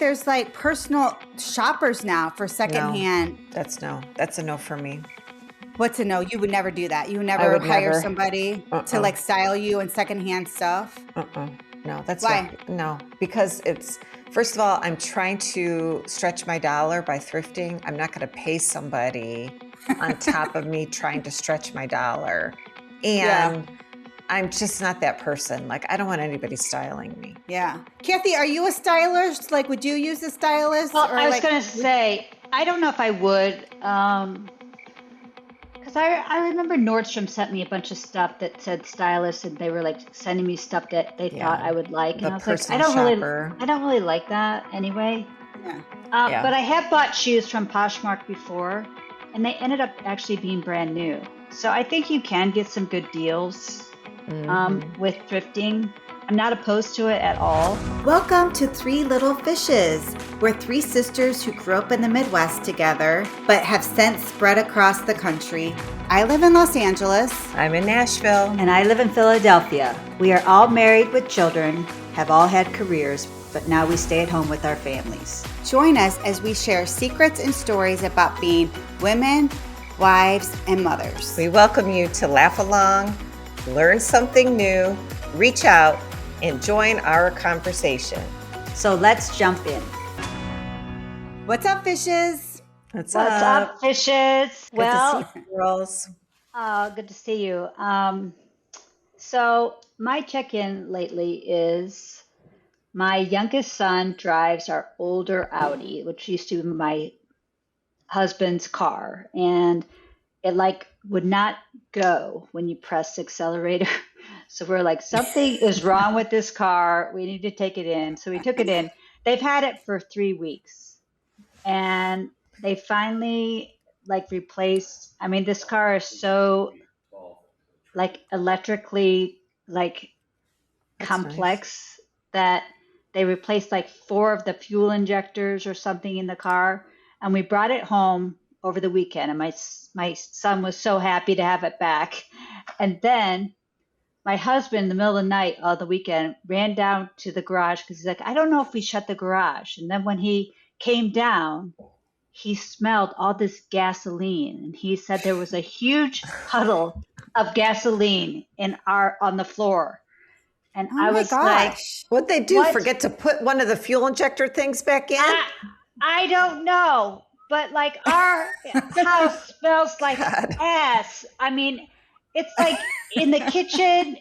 there's like personal shoppers now for secondhand. That's a no for me. What's a no? You would never do that. You would I never would hire never. somebody to like style you in secondhand stuff. No, that's Why? no, because first of all, I'm trying to stretch my dollar by thrifting. I'm not going to pay somebody on top of me trying to stretch my dollar. And I'm just not that person. Like, I don't want anybody styling me. Yeah. Kathy, are you a stylist? Like, would you use a stylist? Well, or I was like, going to say, I don't know if I would, because I remember Nordstrom sent me a bunch of stuff that said stylist, and they were like sending me stuff that they thought I would like, and The I was like, personal shopper. I don't really like that anyway. Yeah. But I have bought shoes from Poshmark before, and they ended up actually being brand new. So I think you can get some good deals with thrifting. I'm not opposed to it at all. Welcome to Three Little Fishes. We're three sisters who grew up in the Midwest together, but have since spread across the country. I live in Los Angeles. I'm in Nashville. And I live in Philadelphia. We are all married with children, have all had careers, but now we stay at home with our families. Join us as we share secrets and stories about being women, wives, and mothers. We welcome you to laugh along, learn something new, reach out, and join our conversation. So let's jump in. What's up, fishes? What's What's up, fishes? Good to see you, girls. Good to see you. So my check-in lately is my youngest son drives our older Audi, which used to be my husband's car, and it like would not go when you press the accelerator. So we're like, something is wrong with this car. We need to take it in. So we took it in. They've had it for 3 weeks, and they finally like replaced. I mean, this car is so like electrically like complex that they replaced like 4 of the fuel injectors or something in the car. And we brought it home over the weekend, and my son was so happy to have it back. And then my husband, in the middle of the night of the weekend, ran down to the garage because he's like, I don't know if we shut the garage. And then when he came down, he smelled all this gasoline, and he said there was a huge puddle of gasoline on the floor. And I was like, what'd they do? What? Forget to put one of the fuel injector things back in? I don't know, but like our house smells like ass. I mean, it's like in the kitchen,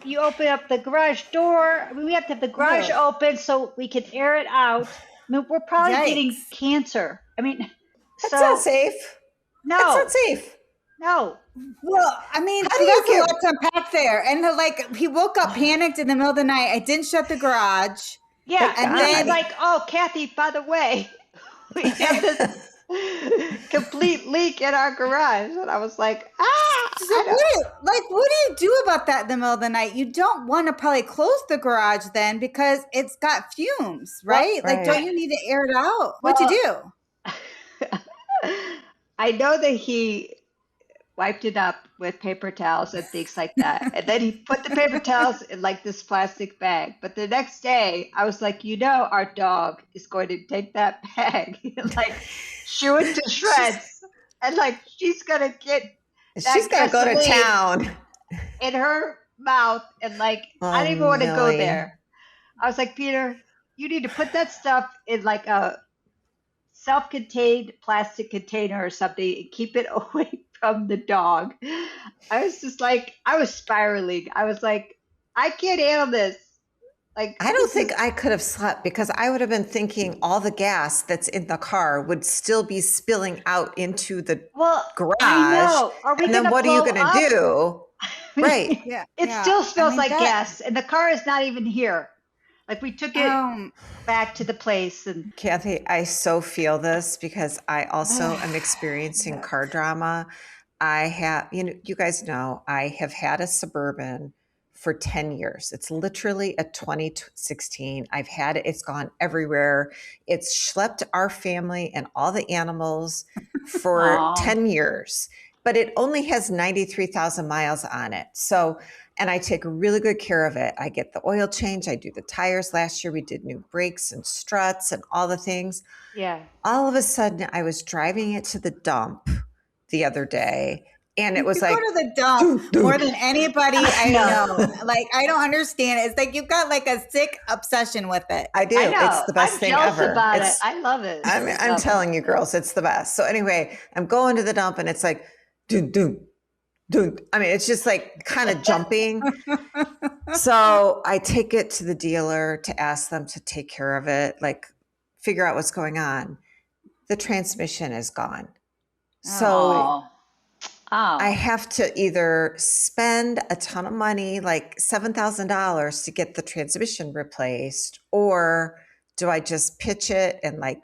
you open up the garage door. I mean, we have to have the garage open so we can air it out. I mean, we're probably getting cancer. I mean, that's not safe. No. That's not safe. No. Well, I mean, that's a lot to unpack there. And like, he woke up panicked in the middle of the night. I didn't shut the garage. Yeah. And then like, oh, Kathy, by the way, we have this complete leak in our garage. And I was like, so what do you do about that in the middle of the night? You don't want to probably close the garage then because it's got fumes, right? Well, like, don't you need to air it out? What'd you do? I know that he wiped it up with paper towels and things like that. And then he put the paper towels in like this plastic bag. But the next day I was like, our dog is going to take that bag and like chew it to shreds. And like, she's going to go to town in her mouth. And like, I don't even want to go there. I was like, Peter, you need to put that stuff in like a self-contained plastic container or something and keep it away from the dog. I was just like, I was spiraling. I was like, I can't handle this. Like, I don't think I could have slept because I would have been thinking all the gas that's in the car would still be spilling out into the garage. I know. And then what are you going to do? Right. It still smells like gas, and the car is not even here. Like, we took it back to the place. And Kathy, I so feel this because I also am experiencing car drama. I have, you guys know, I have had a Suburban for 10 years. It's literally a 2016. I've had it. It's gone everywhere. It's schlepped our family and all the animals for 10 years, but it only has 93,000 miles on it. So, and I take really good care of it. I get the oil change. I do the tires. Last year we did new brakes and struts and all the things. Yeah. All of a sudden I was driving it to the dump the other day, and it was You go like, to the dump more than anybody I know. Like, I don't understand it. It's like you've got like a sick obsession with it. I do. I know. It's the best I'm thing jealous ever. about It's, it. I love it. I'm telling you, girls, it's the best. So anyway, I'm going to the dump, and it's like, doom, doom, doom. I mean, it's just like kind of jumping. So I take it to the dealer to ask them to take care of it, like figure out what's going on. The transmission is gone. So Oh. I Oh. have to either spend a ton of money, like $7,000 to get the transmission replaced, or do I just pitch it and like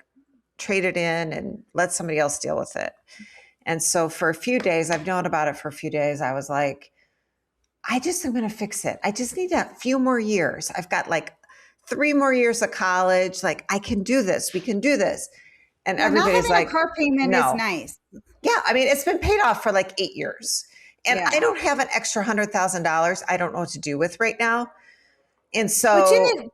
trade it in and let somebody else deal with it? And so for a few days, I've known about it for a few days. I was like, I just am going to fix it. I just need a few more years. I've got like 3 more years of college. Like, I can do this. We can do this. And Not everybody's having like, a car payment no. is nice. Yeah, I mean, it's been paid off for like 8 years. And Yeah. I don't have an extra $100,000 I don't know what to do with right now. And Which so in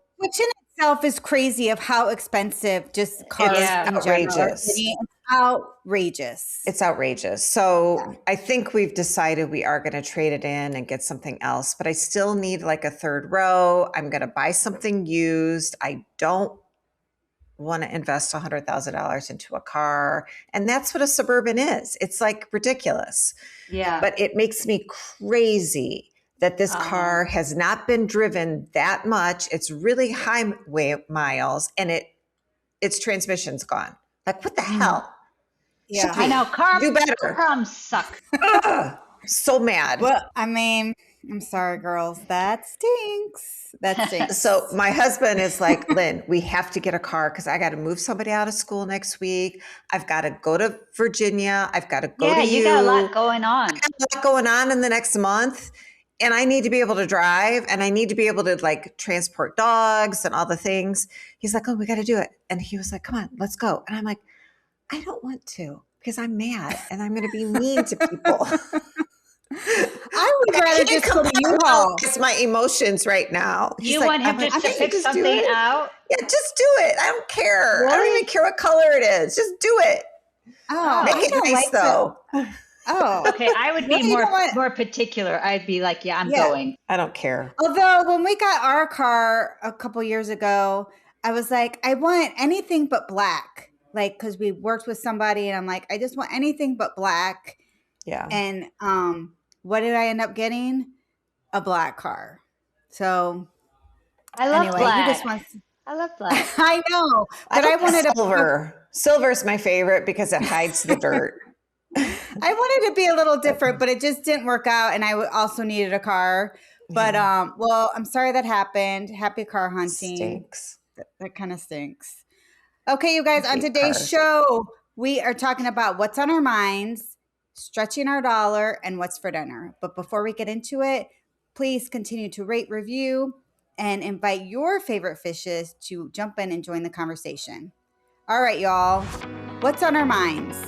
itself is crazy of how expensive just cars Yeah. in general are. outrageous. It's outrageous. It's outrageous. So I think we've decided we are going to trade it in and get something else, but I still need like a third row. I'm going to buy something used. I don't want to invest $100,000 into a car. And that's what a Suburban is. It's like ridiculous. Yeah. But it makes me crazy that this car has not been driven that much. It's really high miles, and its transmission's gone. Like, what the hell? Yeah. I know. Do better. Car problems suck. Ugh, so mad. Well, I mean, I'm sorry, girls. That stinks. That stinks. So my husband is like, Lynn, we have to get a car because I got to move somebody out of school next week. I've got to go to Virginia. I've got to go to you got a lot going on. I got a lot going on in the next month. And I need to be able to drive, and I need to be able to like transport dogs and all the things. He's like, oh, we got to do it. And he was like, come on, let's go. And I'm like, I don't want to because I'm mad and I'm going to be mean to people. I would rather just go to U-Haul. It's my emotions right now. You want him just to pick something out? Yeah, just do it. I don't care. I don't even care what color it is. Just do it. Oh, Make I it don't nice like though. Oh, Okay, I would be more particular. I'd be like, yeah, I'm going. I don't care. Although when we got our car a couple years ago, I was like, I want anything but black. Like, because we worked with somebody, and I'm like, I just want anything but black. Yeah. And what did I end up getting? A black car. So I love anyway, black. you just want. I love black. I know, but I wanted silver. Silver's my favorite because it hides the dirt. I wanted to be a little different, but it just didn't work out, and I also needed a car. But well, I'm sorry that happened. Happy car hunting. Stinks. That kind of stinks. Okay, you guys, on today's cars. show, we are talking about what's on our minds, stretching our dollar, and what's for dinner. But before we get into it, please continue to rate, review, and invite your favorite fishes to jump in and join the conversation. All right, y'all. What's on our minds?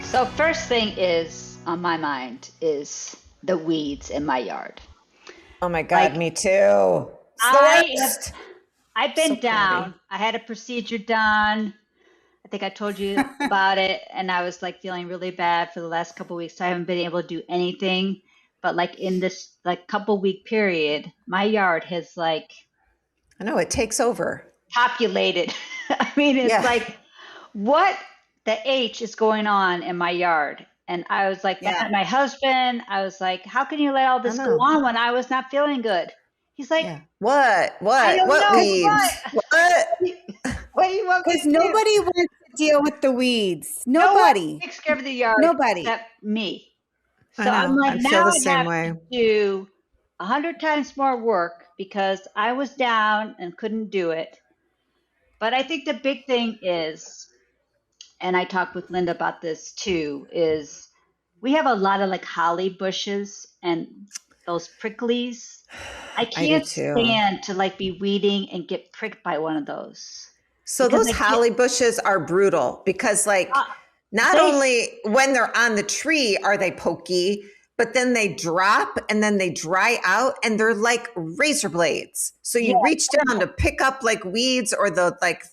So first thing is on my mind is the weeds in my yard. Oh my God, me too. I've been So down. pretty. I had a procedure done. I think I told you about it, and I was like feeling really bad for the last couple of weeks. So I haven't been able to do anything. But like in this like couple week period, my yard has like I know it takes over. populated. I mean, it's Yeah. like what the H is going on in my yard. And I was like, Yeah. my husband, I was like, how can you let all this go on when I was not feeling good? He's like, Yeah. What? I don't What know, weeds? What? what do you want me Because to do? nobody wants to deal with the weeds. Nobody. one takes care of the yard Nobody. except me. So I know. I'm like, I feel now the I same have way. to do 100 times more work because I was down and couldn't do it. But I think the big thing is, and I talked with Linda about this too, is we have a lot of like holly bushes and those pricklies. I do can't too. stand to like be weeding and get pricked by one of those. So Because those I can't- holly bushes are brutal because like not they- only when they're on the tree are they pokey, but then they drop and then they dry out and they're like razor blades. So you reach down to pick up like weeds or the like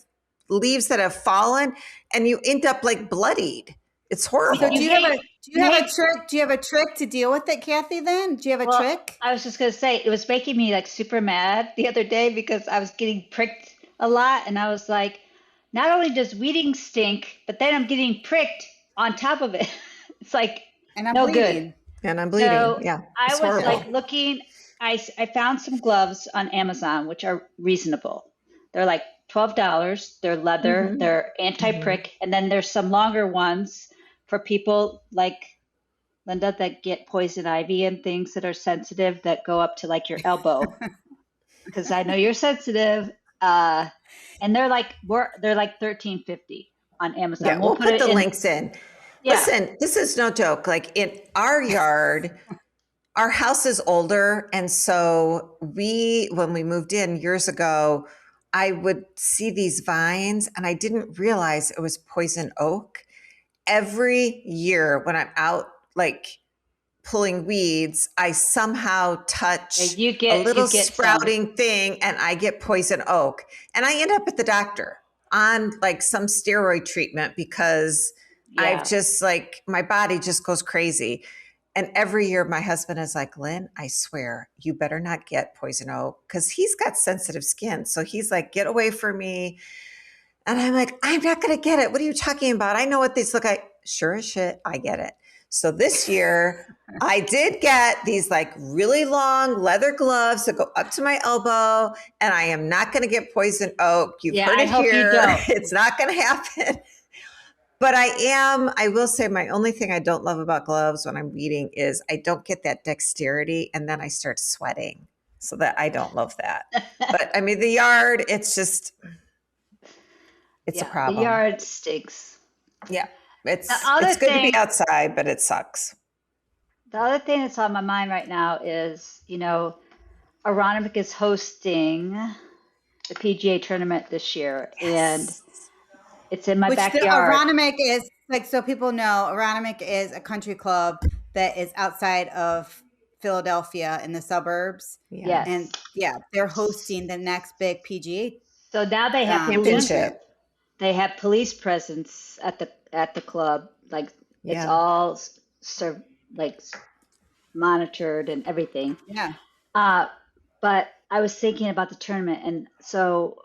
leaves that have fallen and you end up like bloodied. It's horrible. So do you have a trick? Do you have a trick to deal with it, Kathy? Then do you have a trick? I was just gonna say it was making me like super mad the other day because I was getting pricked a lot, and I was like, not only does weeding stink, but then I'm getting pricked on top of it. It's like And I'm no bleeding. good. And I'm bleeding. So yeah. I was horrible. like looking. I found some gloves on Amazon, which are reasonable. They're like $12. They're leather. They're anti-prick, and then there's some longer ones for people like Linda that get poison ivy and things that are sensitive that go up to like your elbow. Because I know you're sensitive. And they're like $13.50 on Amazon. Yeah, we'll put the links in. Yeah. Listen, this is no joke. Like in our yard, our house is older. And so when we moved in years ago, I would see these vines and I didn't realize it was poison oak. Every year when I'm out like pulling weeds, I somehow touch a little sprouting thing and I get poison oak. And I end up at the doctor on like some steroid treatment because I've just like, my body just goes crazy. And every year my husband is like, Lynn, I swear you better not get poison oak because he's got sensitive skin. So he's like, get away from me. And I'm like, I'm not going to get it. What are you talking about? I know what these look like. Sure as shit, I get it. So this year I did get these like really long leather gloves that go up to my elbow, and I am not going to get poison oak. You've heard it here. It's not going to happen. But I will say my only thing I don't love about gloves when I'm weeding is I don't get that dexterity and then I start sweating. So that I don't love that. But I mean, the yard, it's just, it's a problem. The yard stinks. Yeah. It's good to be outside, but it sucks. The other thing that's on my mind right now is, Aronimink is hosting the PGA tournament this year. Yes. And it's in my backyard. Aronimink is, like, so people know, Aronimink is a country club that is outside of Philadelphia in the suburbs. Yes. And they're hosting the next big PGA. So now they have championship. They have police presence at the club. Like it's all monitored and everything. Yeah. But I was thinking about the tournament, and so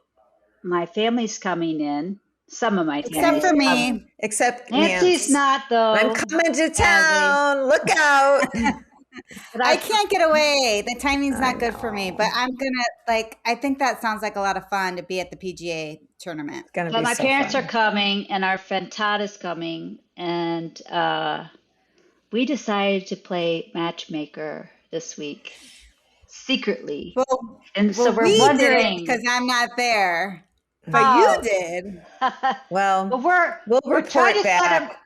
my family's coming in. Some of my family. Except for me. Except Nancy's not, though. I'm coming to town. Look out. I can't get away. The timing's not good for me, but I'm going to I think that sounds like a lot of fun to be at the PGA tournament. But my parents are coming and our friend Todd is coming, and we decided to play matchmaker this week secretly. So we're wondering because I'm not there. But you did. Well, we'll report back.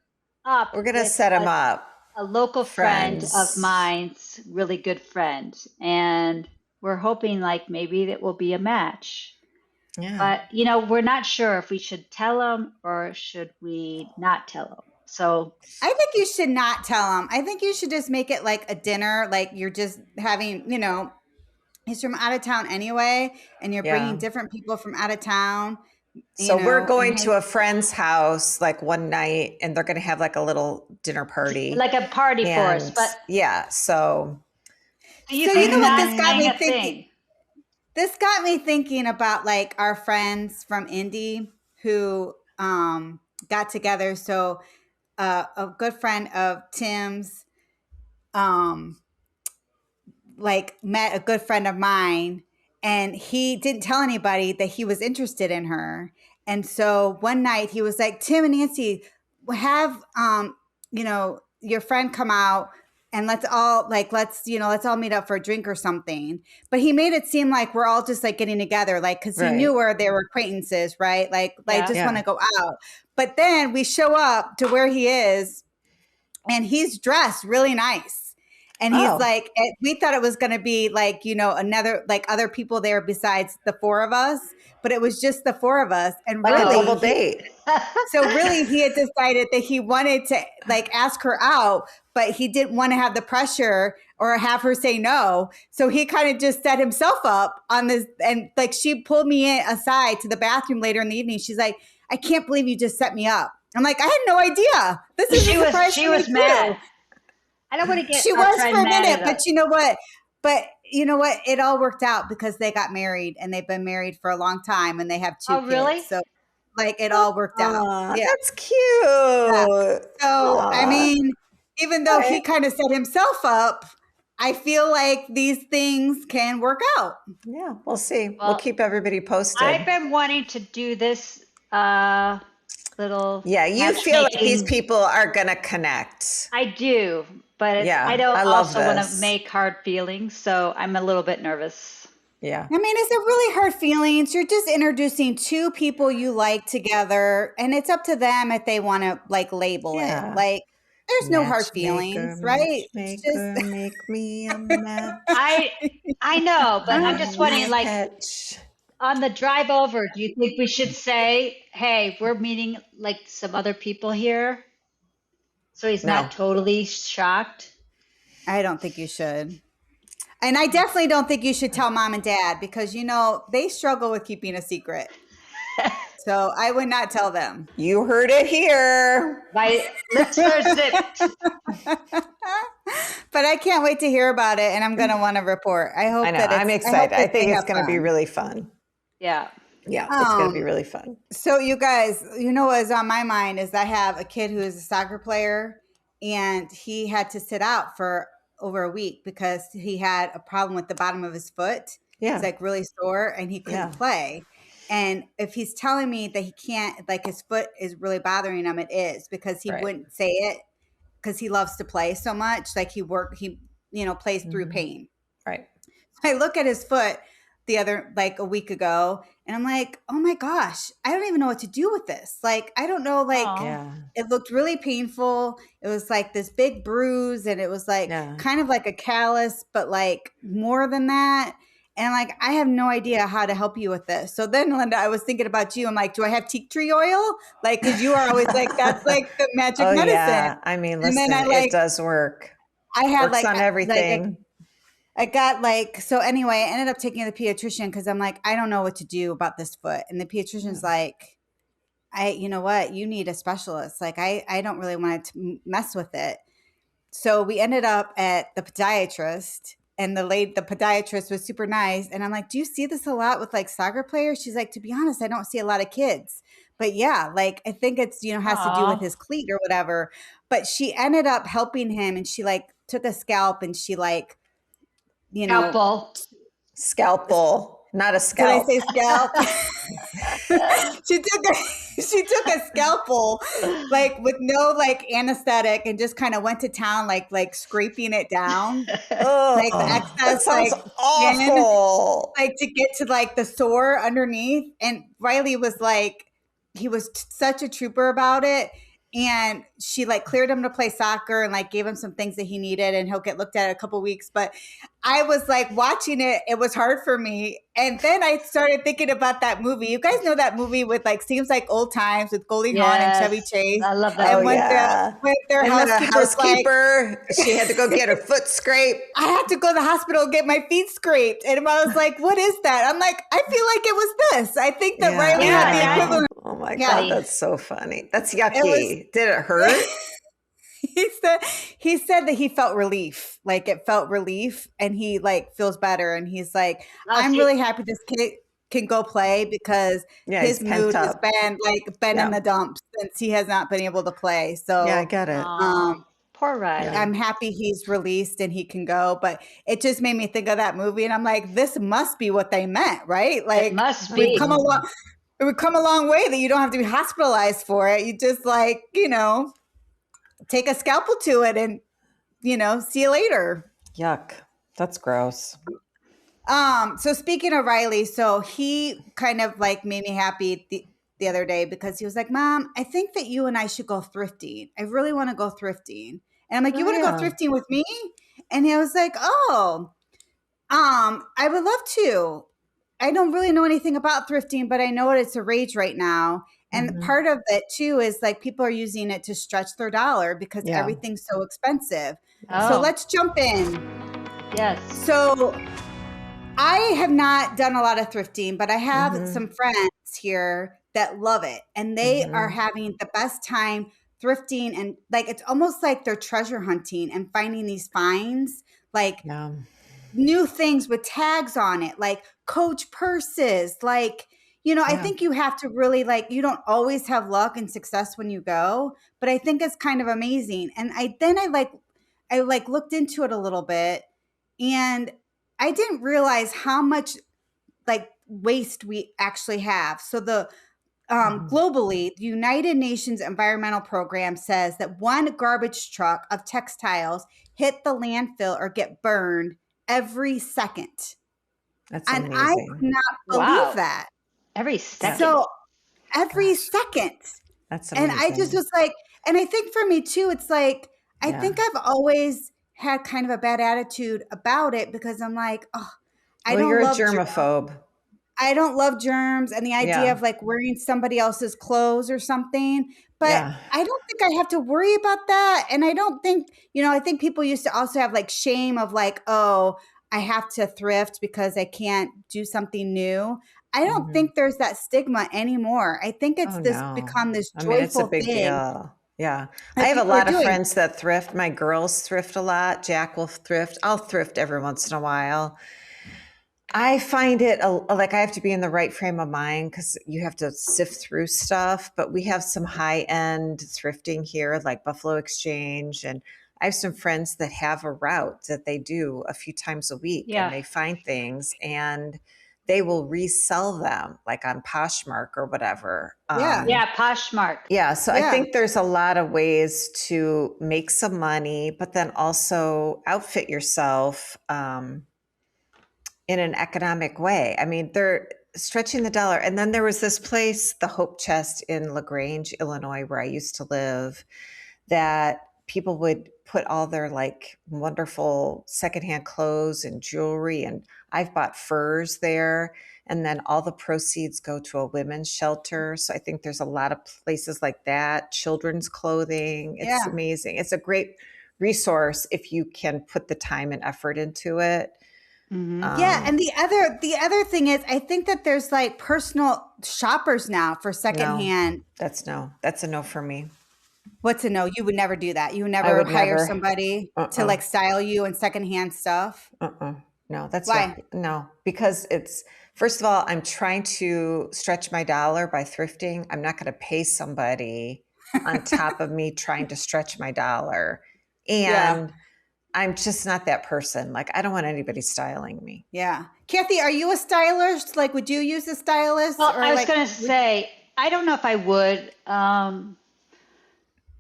We're going to set them up. A local friend of mine's really good friend. And we're hoping maybe it will be a match. Yeah. But, we're not sure if we should tell them or should we not tell them. So I think you should not tell them. I think you should just make it like a dinner. Like you're just having, he's from out of town anyway, and you're bringing different people from out of town. So we're going to a friend's house like one night, and they're going to have like a little dinner party, like a party for us. But so you know what this got me thinking? This got me thinking about like our friends from Indy who got together. So a good friend of Tim's met a good friend of mine, and he didn't tell anybody that he was interested in her. And so one night he was like, Tim and Nancy, have your friend come out and let's all meet up for a drink or something. But he made it seem like we're all just like getting together, like, cause he knew they were acquaintances, right? Just want to go out. But then we show up to where he is and he's dressed really nice. And he's like, we thought it was going to be like, another, like other people there besides the four of us, but it was just the four of us. And like really, a double date. So really, he had decided that he wanted to like ask her out, but he didn't want to have the pressure or have her say no. So he kind of just set himself up on this. And like she pulled me aside to the bathroom later in the evening. She's like, I can't believe you just set me up. I'm like, I had no idea. This is a surprise She for me was mad. too. I don't want to get She our was friend for a mad minute, at but us. you know what? But you know what? It all worked out because they got married and they've been married for a long time and they have 2 Oh, really? kids. So like it all worked out. Aw, Yeah. that's Yeah. cute. So, I Aw. mean, even though he Right. kind of set himself up, I feel like these things can work out. Yeah, we'll see. We'll Well, keep everybody posted. I've been wanting to do this little Yeah, you feel like these matchmaking. people are going to connect. I do, but Yeah, I don't I love also want to this. make hard feelings, so I'm a little bit nervous. Yeah. I mean, is it really hard feelings? You're just introducing 2 people you like together, and it's up to them if they want to like label it. Yeah. Like, there's no hard Matchmaker, feelings, right? It's just matchmaker, make me a match. I know, but I'm just Find me wondering, a like, catch. on the drive over, do you think we should say, hey, we're meeting like some other people here? So he's No. not totally shocked. I don't think you should. And I definitely don't think you should tell mom and dad because, you know, they struggle with keeping a secret. So I would not tell them. You heard it here. My lips are zipped. But I can't wait to hear about it, and I'm going to want to report. I hope I know. that I'm excited. I think they it's have going to be fun. really fun. Yeah. Yeah, it's going to be really fun. So you guys, you know what's on my mind is I have a kid who is a soccer player, and he had to sit out for over a week because he had a problem with the bottom of his foot. Yeah. It's like really sore, and he couldn't play. And if he's telling me that he can't, like his foot is really bothering him, it is because he wouldn't say it because he loves to play so much. Like he plays through pain. Right. I look at his foot a week ago, and I'm like, oh my gosh, I don't even know what to do with this. Like, I don't know, it looked really painful. It was like this big bruise, and it was like kind of like a callus, but like more than that. And like, I have no idea how to help you with this. So then, Linda, I was thinking about you. I'm like, do I have tea tree oil? Like, because you are always like, that's like the magic medicine. Yeah. I mean, listen, it does work. I had Works on everything. I got so anyway, I ended up taking the pediatrician because I'm like, I don't know what to do about this foot. And the pediatrician's like, you know what? You need a specialist. Like, I don't really want to mess with it. So we ended up at the podiatrist, and the podiatrist was super nice. And I'm like, do you see this a lot with like soccer players? She's like, to be honest, I don't see a lot of kids. But yeah, like I think it's, has to do with his cleat or whatever. But she ended up helping him, and she like took a scalp, and she like, Scalpel, not a scalp. Did I say scalp? she took a scalpel, like with no like anesthetic, and just kind of went to town, like scraping it down, like the excess, that sounds awful. like to get to like the sore underneath. And Riley was like, he was such a trooper about it. And she like cleared him to play soccer and like gave him some things that he needed, and he'll get looked at in a couple weeks. But I was like watching it. It was hard for me. And then I started thinking about that movie. You guys know that movie with like, seems like old times with Goldie Hawn and Chevy Chase. I love that. And when their housekeeper, she had to go get her foot scraped. I had to go to the hospital and get my feet scraped. And I was like, what is that? I'm like, I feel like it was this. I think that Riley had the equivalent. Oh my God, that's so funny. That's yucky. Did it hurt? He said that he felt relief. Like it felt relief, and he like feels better. And he's like, I'm really happy this kid can go play because his mood has been in the dumps since he has not been able to play. So yeah, I get it. Poor Riley. I'm happy he's released and he can go, but it just made me think of that movie, and I'm like, this must be what they meant, right? Like it must be. It would come a long way that you don't have to be hospitalized for it. You just like, take a scalpel to it and, see you later. Yuck. That's gross. So speaking of Riley, so he kind of like made me happy the other day because he was like, Mom, I think that you and I should go thrifting. I really want to go thrifting. And I'm like, you want to go thrifting with me? And he was like, I would love to. I don't really know anything about thrifting, but I know it's a rage right now. And Mhm. part of it too is like people are using it to stretch their dollar because Yeah. everything's so expensive. Yeah. So Oh, let's jump in. yes. So I have not done a lot of thrifting, but I have Mhm. some friends here that love it, and they are Mhm. having the best time thrifting, and like it's almost like they're treasure hunting and finding these finds, like Yeah. new things with tags on it, like Coach purses, like, you know, I Yeah. think you have to really like, you don't always have luck and success when you go, but I think it's kind of amazing. And I like looked into it a little bit, and I didn't realize how much like waste we actually have. So the Mhm. globally, the United Nations Environmental Program says that one garbage truck of textiles hit the landfill or get burned every second. That's And I could amazing. not believe Wow. that. Every Yeah. second. So every Gosh, second. that's And I just amazing. was like, and I think for me too, it's like, I Yeah. think I've always had kind of a bad attitude about it because I'm like, oh, I Well, don't you're a love germaphobe. I don't love germs and the idea Yeah. of like wearing somebody else's clothes or something, but Yeah. I don't think I have to worry about that. And I don't think, you know, I think people used to also have like shame of like, oh, I have to thrift because I can't do something new. I don't Mhm. think there's that stigma anymore. I think it's Oh, this no. become this I mean, it's a joyful big thing deal. Yeah. I that have a people are lot of doing. friends that thrift. My girls thrift a lot. Jack will thrift. I'll thrift every once in a while. I find it like I have to be in the right frame of mind because you have to sift through stuff. But we have some high end thrifting here, like Buffalo Exchange. And I have some friends that have a route that they do a few times a week and Yeah. they find things and they will resell them like on Poshmark or whatever. Yeah. Yeah, Poshmark. Yeah, so I Yeah. think there's a lot of ways to make some money, but then also outfit yourself in an economic way. I mean, they're stretching the dollar. And then there was this place, the Hope Chest in LaGrange, Illinois, where I used to live, that people would put all their like wonderful secondhand clothes and jewelry. And I've bought furs there. And then all the proceeds go to a women's shelter. So I think there's a lot of places like that, children's clothing. It's Yeah. amazing. It's a great resource if you can put the time and effort into it. Mm-hmm. Yeah, Um, and the other thing is I think that there's like personal shoppers now for no, secondhand. that's a no for me. What's a no? You would never do that. You would I never would hire never. somebody to Uh-uh. like style you in secondhand stuff. Uh-uh. No, that's Why? yucky. No, because it's first of all, I'm trying to stretch my dollar by thrifting. I'm not going to pay somebody on top of me trying to stretch my dollar. Yeah. And I'm just not that person. Like I don't want anybody styling me. Yeah. Kathy, are you a stylist? Like, would you use a stylist Well, or I was like, going to say, I don't know if I would,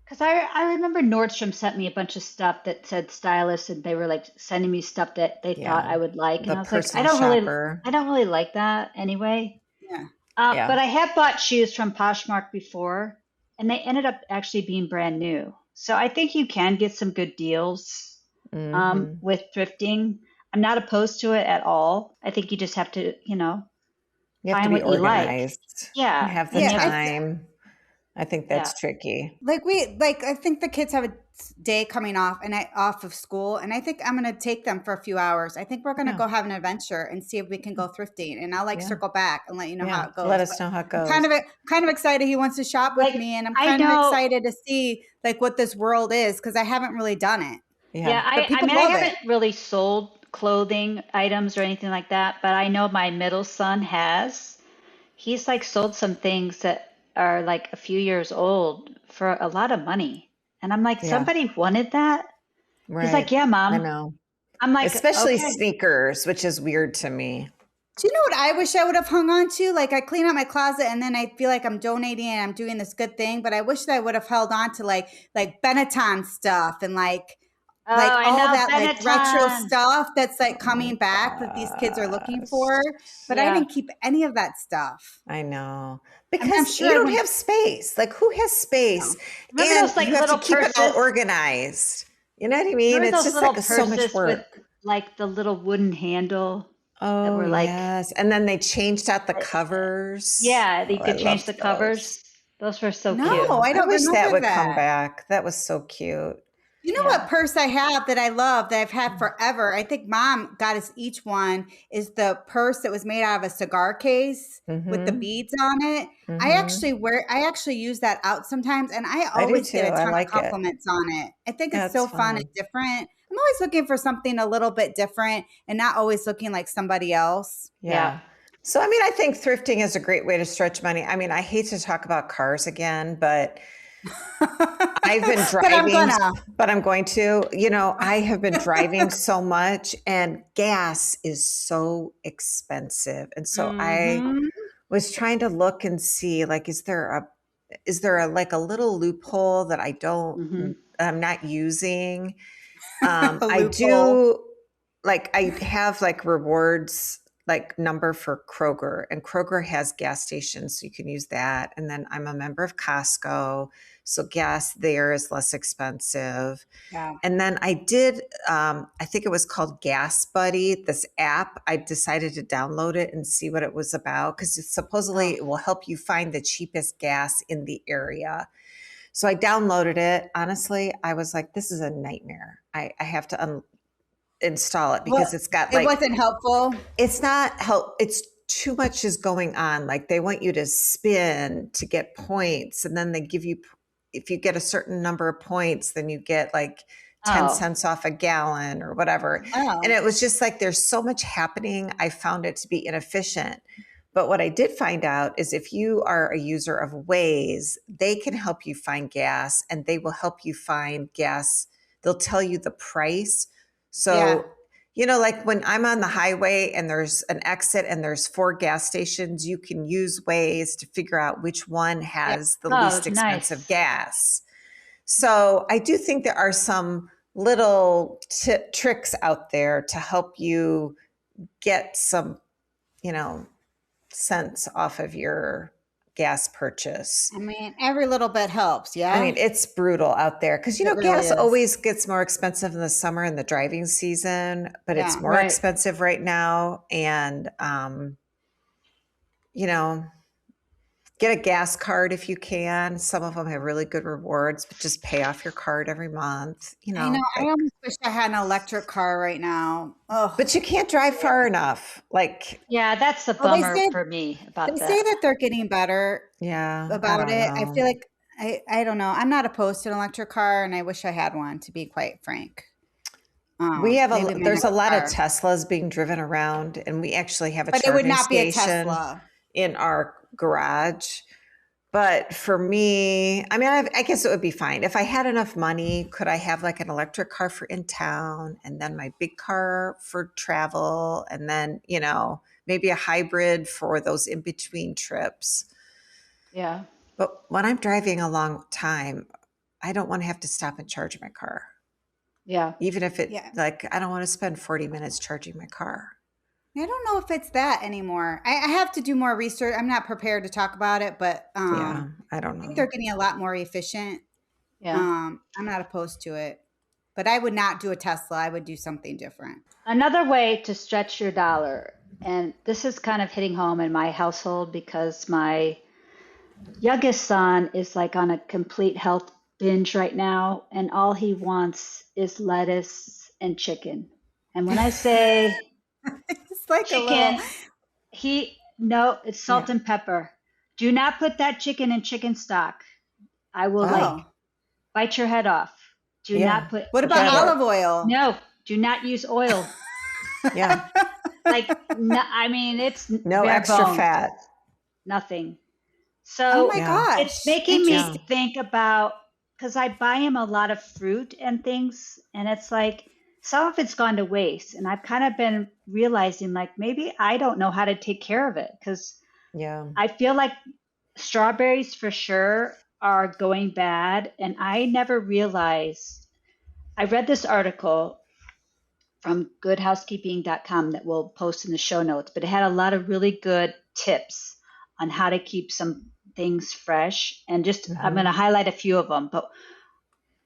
because I remember Nordstrom sent me a bunch of stuff that said stylist, and they were like sending me stuff that they thought Yeah. I would like, and The I was like, personal shopper. I don't really like that anyway. yeah. Yeah. But I have bought shoes from Poshmark before, and they ended up actually being brand new. So I think you can get some good deals Mm-hmm. with thrifting. I'm not opposed to it at all. I think you just have to, You have to find be what you like. organized and Yeah, have the and Yeah. you have, time. I think yeah. that's tricky. Like I think the kids have a day coming off and off of school, and I think I'm gonna take them for a few hours. I think we're gonna Yeah. go have an adventure and see if we can go thrifting, and I'll like Yeah. circle back and let you know how Yeah. it Let goes. But us know how it I'm goes. kind of excited he wants to shop with Like, me, and I'm I kind of know, excited to see like what this world is because I haven't really done it, Yeah. yeah, but I people mean, I love it. haven't really sold clothing items or anything like that, but I know my middle son has. He's like sold some things that are like a few years old for a lot of money. And I'm like, Yeah. somebody wanted that? He's like, Right. yeah, I mom. know. I'm like, Especially okay. sneakers, which is weird to me. Do you know what I wish I would have hung on to? Like I clean out my closet and then I feel like I'm donating and I'm doing this good thing, but I wish that I would have held on to like Benetton stuff and Oh, like I all know, that like retro Benetton. stuff that's like Oh my coming back that these kids are looking gosh. for. But I Yeah. didn't keep any of that stuff. I know. I mean, I'm Because sure you I don't wouldn't have space. Like who has space? know. Remember And those like you have to little keep it all purses? organized. You know what I mean? Remember It's those just little like so much purses with work. like the little wooden handle that Oh were like, yes. And then they changed out the covers. yeah, Oh, you I could change loved the those. covers. Those were so No, cute. I I don't wish that remember would come that. back. That was so cute. You know Yeah. what purse I have that I love that I've had forever? I think mom got us each one is the purse that was made out of a cigar case with the Mm-hmm. beads on it. Mm-hmm. I actually use that out sometimes and I I do always too. get a I ton of like it. compliments on it. I think it's That's so fun and fun. different. I'm always looking for something a little bit different and not always looking like somebody else. Yeah. Yeah. So, I mean, I think thrifting is a great way to stretch money. I mean, I hate to talk about cars again, but I've been But I'm driving, gonna. but I'm going to. I have been driving so much and gas is so expensive. And so I Mm-hmm. was trying to look and see like is there a like a little loophole that Hmm. I'm not using? A I loophole. do like I have like rewards like number for Kroger, and Kroger has gas stations, so you can use that. And then I'm a member of Costco, so gas there is less expensive. Yeah. And then I did, I think it was called Gas Buddy, this app. I decided to download it and see what it was about because supposedly Oh, it will help you find the cheapest gas in the area. So I downloaded it. Honestly, I was like, this is a nightmare. I have to install it well, because it's got it like, wasn't helpful. it's not help. It's too much is going on. Like they want you to spin to get points. And then they give you, if you get a certain number of points, then you get like 10 Oh, cents off a gallon or whatever. And Oh, it was just like, there's so much happening. I found it to be inefficient. But what I did find out is if you are a user of Waze, they can help you find gas and they will help you find gas. They'll tell you the price. yeah, So, like when I'm on the highway and there's an exit and there's 4 gas stations, you can use Waze to figure out which one yeah. has the oh, least expensive nice. gas. So I do think there are some little tricks out there to help you get some, you know, cents off of your gas purchase. I mean, every little bit helps. I mean, Yeah, it's brutal out there because, it really gas is. always gets more expensive in the summer and the driving season, but it's Yeah. more Right. expensive right now. And, you know, get a gas card if you can. Some of them have really good rewards, but just pay off your card every month, I know. I like, almost wish I had an electric car right now. Oh, but you can't drive far enough. Like, Yeah, that's a well, bummer for me they about say that. that they're getting better yeah, I about don't it. I know. feel like I don't know. I'm not opposed to an electric car, and I wish I had one. To be quite frank, maybe my There's next a lot of car, Teslas being driven around, and we actually have a but it would charging not be a station Tesla. in our garage. But for me, I mean, I guess it would be fine. If I had enough money, could I have like an electric car for in town and then my big car for travel and then, maybe a hybrid for those in between trips. Yeah. But when I'm driving a long time, I don't want to have to stop and charge my car. Yeah. Even if Yeah, I don't want to spend 40 minutes charging my car. I don't know if it's that anymore. I have to do more research. I'm not prepared to talk about it, but Yeah, I don't I think know. they're getting a lot more efficient. Yeah. I'm not opposed to it, but I would not do a Tesla. I would do something different. Another way to stretch your dollar, and this is kind of hitting home in my household because my youngest son is like on a complete health binge right now, and all he wants is lettuce and chicken. And when I say It's like a little, chicken, no, it's salt Yeah. and pepper. Do not put that chicken in chicken stock. I will like oh, bite your head off. Do Yeah. not put, what about Get it. olive oil? no, do not use oil. Yeah. Like, no, I mean, it's No bare extra bones, fat. nothing. Oh So my Yeah. gosh. it's making Interesting. me think about, because I buy him a lot of fruit and things, and it's like some of it's gone to waste. And I've kind of been realizing like maybe I don't know how to take care of it because Yeah. I feel like strawberries for sure are going bad. And I never realized, I read this article from goodhousekeeping.com that we'll post in the show notes, but it had a lot of really good tips on how to keep some things fresh. And just, I'm going to Mm-hmm. highlight a few of them, but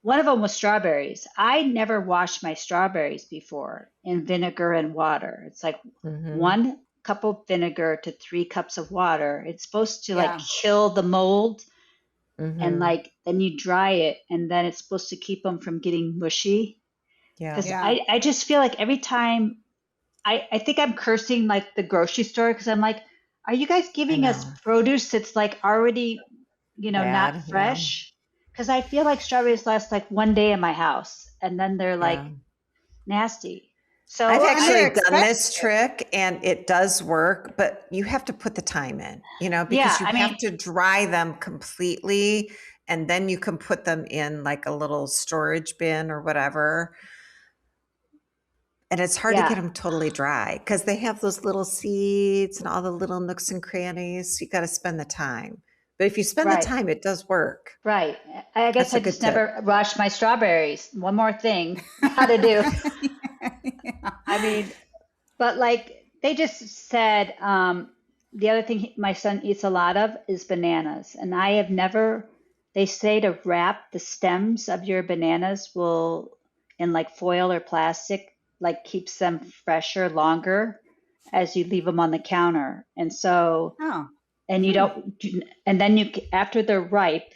one of them was strawberries. I never washed my strawberries before in vinegar and water. It's like Mm-hmm. 1 cup of vinegar to 3 cups of water. It's supposed to like Yeah. kill the mold. and Mm-hmm. like then you dry it, and then it's supposed to keep them from getting mushy. Yeah. Because Yeah. I just feel like every time I think I'm cursing like the grocery store because I'm like, are you guys I giving us know. produce that's like already, not Bad. Yeah. fresh? Because I feel like strawberries last like one day in my house and then they're like Yeah. nasty. I've So Well, and they're actually done expensive. this trick and it does work, but you have to put the time in, yeah, because you I have mean, to dry them completely and then you can put them in like a little storage bin or whatever. And it's hard to get yeah, them totally dry because they have those little seeds and all the little nooks and crannies. You got to spend the time. But if you spend the right, time, it does work. right. I guess That's I a good just tip. never washed my strawberries. One more thing got to do. Yeah. I mean, but like they just said, the other thing my son eats a lot of is bananas. And I have never, they say to wrap the stems of your bananas will, in like foil or plastic, like keeps them fresher longer as you leave them on the counter. And so, Oh. and you don't, and then after they're ripe,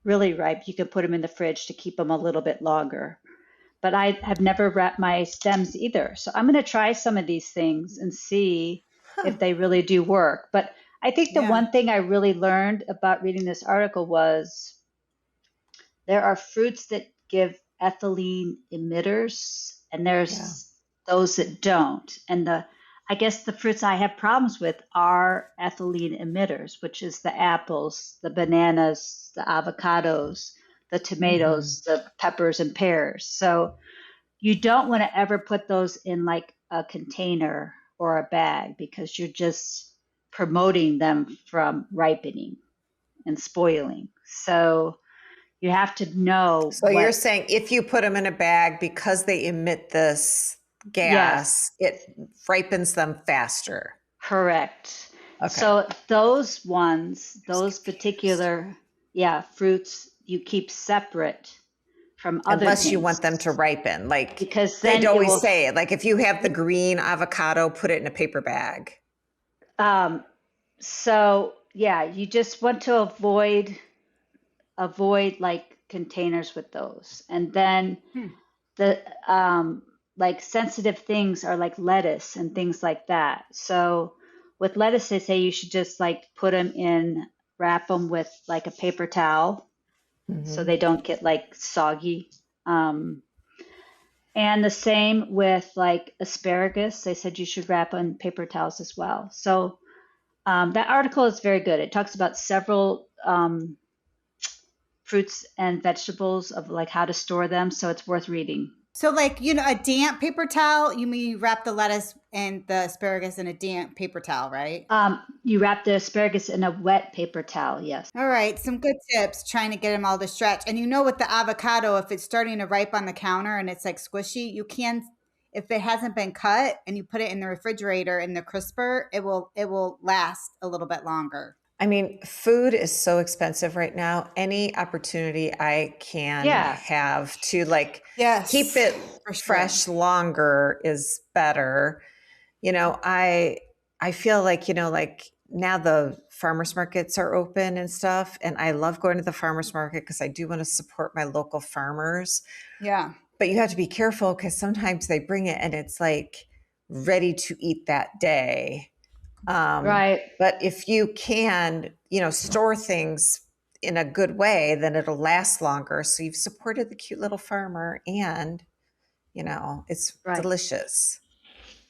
really ripe, you can put them in the fridge to keep them a little bit longer, but I have never wrapped my stems either. So I'm going to try some of these things and see Huh. if they really do work. But I think the Yeah. one thing I really learned about reading this article was there are fruits that give ethylene emitters, and Yeah. there's those that don't. And I guess the fruits I have problems with are ethylene emitters, which is the apples, the bananas, the avocados, the Mm-hmm. tomatoes, the peppers and pears. So you don't want to ever put those in like a container or a bag because you're just promoting them from ripening and spoiling. So you have to know So you're what, saying if you put them in a bag because they emit this yes, gas, it ripens them faster. correct. Okay. So those ones, I was those confused. particular, yeah, fruits you keep separate from other Unless you things want them to ripen. Like because they'd then it always will, say, like if you have the green avocado, put it in a paper bag. um, so yeah, you just want to avoid like containers with those. And then Hmm. the like sensitive things are like lettuce and things like that. So with lettuce, they say you should just like put them in, wrap them with like a paper towel so Mm-hmm. they don't get like soggy. Um, and the same with like asparagus. They said you should wrap on paper towels as well. So that article is very good. It talks about several fruits and vegetables of like how to store them. So it's worth reading. So, like, a damp paper towel, you mean you wrap the lettuce and the asparagus in a damp paper towel, right? You wrap the asparagus in a wet paper towel. Yes. All right, some good tips trying to get them all to stretch. And with the avocado, if it's starting to ripe on the counter and it's like squishy, you can, if it hasn't been cut and you put it in the refrigerator in the crisper, it will last a little bit longer. I mean, food is so expensive right now. Any opportunity I can Yeah. have to like keep Yes, it for sure. fresh longer is better. I feel like, like now the farmers markets are open and stuff, and I love going to the farmers market because I do want to support my local farmers. Yeah. But you have to be careful because sometimes they bring it and it's like ready to eat that day. Right. But if you can, store things in a good way, then it'll last longer. So you've supported the cute little farmer and, it's Right. delicious.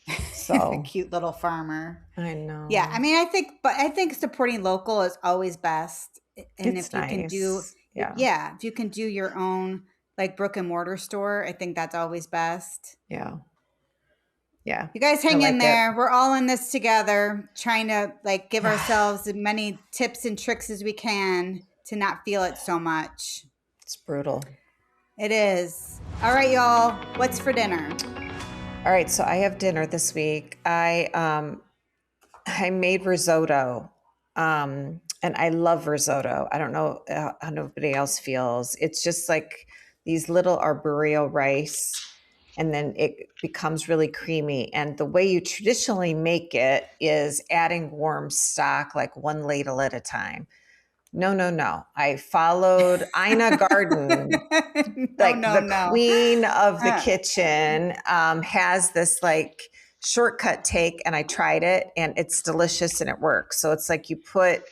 The So cute little farmer. I Yeah, I know. mean, I think supporting local is always best. And It's if you can do, nice. Yeah. yeah, if you can do your own like brick and mortar store, I think that's always best. Yeah. Yeah. You guys I hang in like it. there. We're all in this together, trying to like give ourselves as many tips and tricks as we can to not feel it so much. It's brutal. It is. All right, y'all. What's for dinner? All right. So I have dinner this week. I made risotto. And I love risotto. I don't know how nobody else feels. It's just like these little arborio rice, and then it becomes really creamy. And the way you traditionally make it is adding warm stock, like one ladle at a time. No. I followed Ina Garten, like the No. queen of the Uh, kitchen, has this like shortcut take, and I tried it, and it's delicious and it works. So it's like you put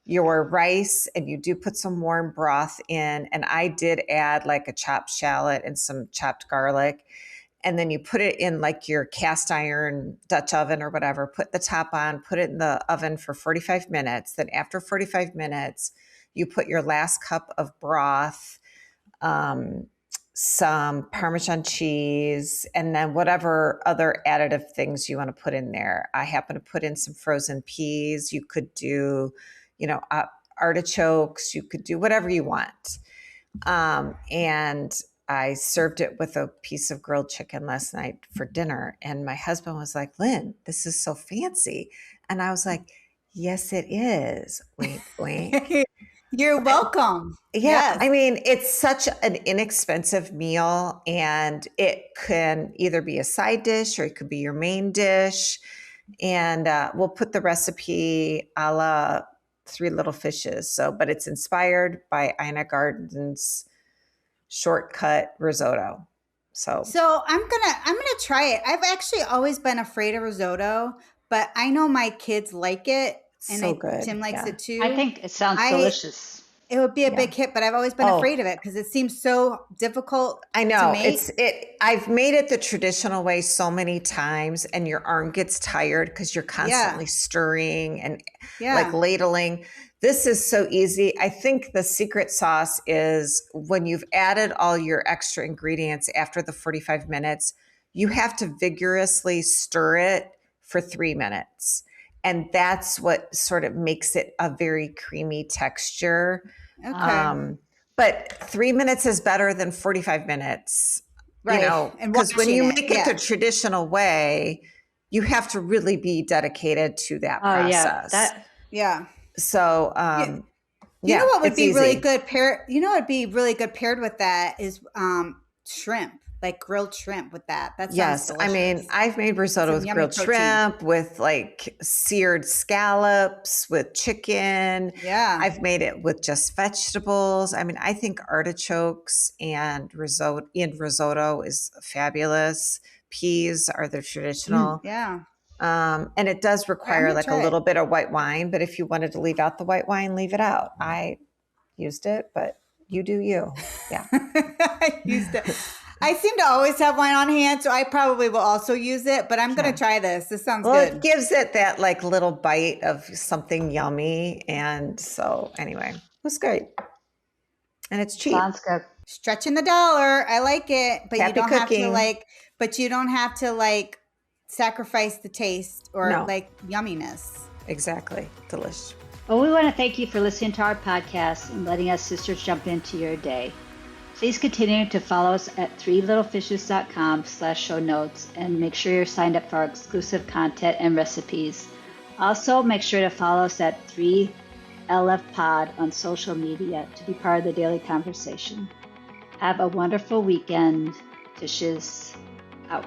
your rice and you do put some warm broth in, and I did add like a chopped shallot and some chopped garlic, and then you put it in like your cast iron Dutch oven or whatever, put the top on, put it in the oven for 45 minutes. Then after 45 minutes, you put your last cup of broth, some Parmesan cheese, and then whatever other additive things you want to put in there. I happen to put in some frozen peas. You could do, artichokes. You could do whatever you want. And I served it with a piece of grilled chicken last night for dinner. And my husband was like, Lynn, this is so fancy. And I was like, yes, it is. Wink, wink. You're welcome. Yeah, Yes. I mean, it's such an inexpensive meal, and it can either be a side dish or it could be your main dish. And we'll put the recipe a la Three Little Fishes. So, but it's inspired by Ina Garten's shortcut risotto. So I'm gonna try it. I've actually always been afraid of risotto, but I know my kids like it, and so good. Tim likes Yeah. it too. I think it sounds I delicious. It would be a Yeah. big hit, but I've always been Oh. afraid of it because it seems so difficult I to know make. I've made it the traditional way so many times, and your arm gets tired because you're constantly stirring and like ladling. This is so easy. I think the secret sauce is when you've added all your extra ingredients after the 45 minutes, you have to vigorously stir it for 3 minutes. And that's what sort of makes it a very creamy texture. Okay. But 3 minutes is better than 45 minutes, Right. And because when you watching it, make it the traditional way, you have to really be dedicated to that Oh yeah, process. Yeah. So, You know what would it's be really easy. good You know what would be really good paired with that is shrimp, like grilled shrimp with that. That sounds Yes, I mean, delicious. I've made risotto Some with yummy grilled protein. shrimp, with like seared scallops, with chicken. Yeah. I've made it with just vegetables. I mean, I think artichokes and risotto is fabulous. Peas are the traditional. Yeah. And it does I'm require gonna like a try it. little bit of white wine, but if you wanted to leave out the white wine, leave it out. I used it, but you do you. Yeah. I used it. I seem to always have wine on hand, so I probably will also use it, but I'm going to try this. This sounds Well, good. it gives it that like little bite of something yummy. And so anyway, it was great. And it's cheap. sounds good. Stretching the dollar. I like it, but you Happy don't have to cooking. sacrifice the taste or No. like yumminess. Exactly. Delish. Well, we want to thank you for listening to our podcast and letting us sisters jump into your day. Please continue to follow us at threelittlefishes.com/show notes and make sure you're signed up for our exclusive content and recipes. Also, make sure to follow us at 3LF Pod on social media to be part of the daily conversation. Have a wonderful weekend. Fishes out.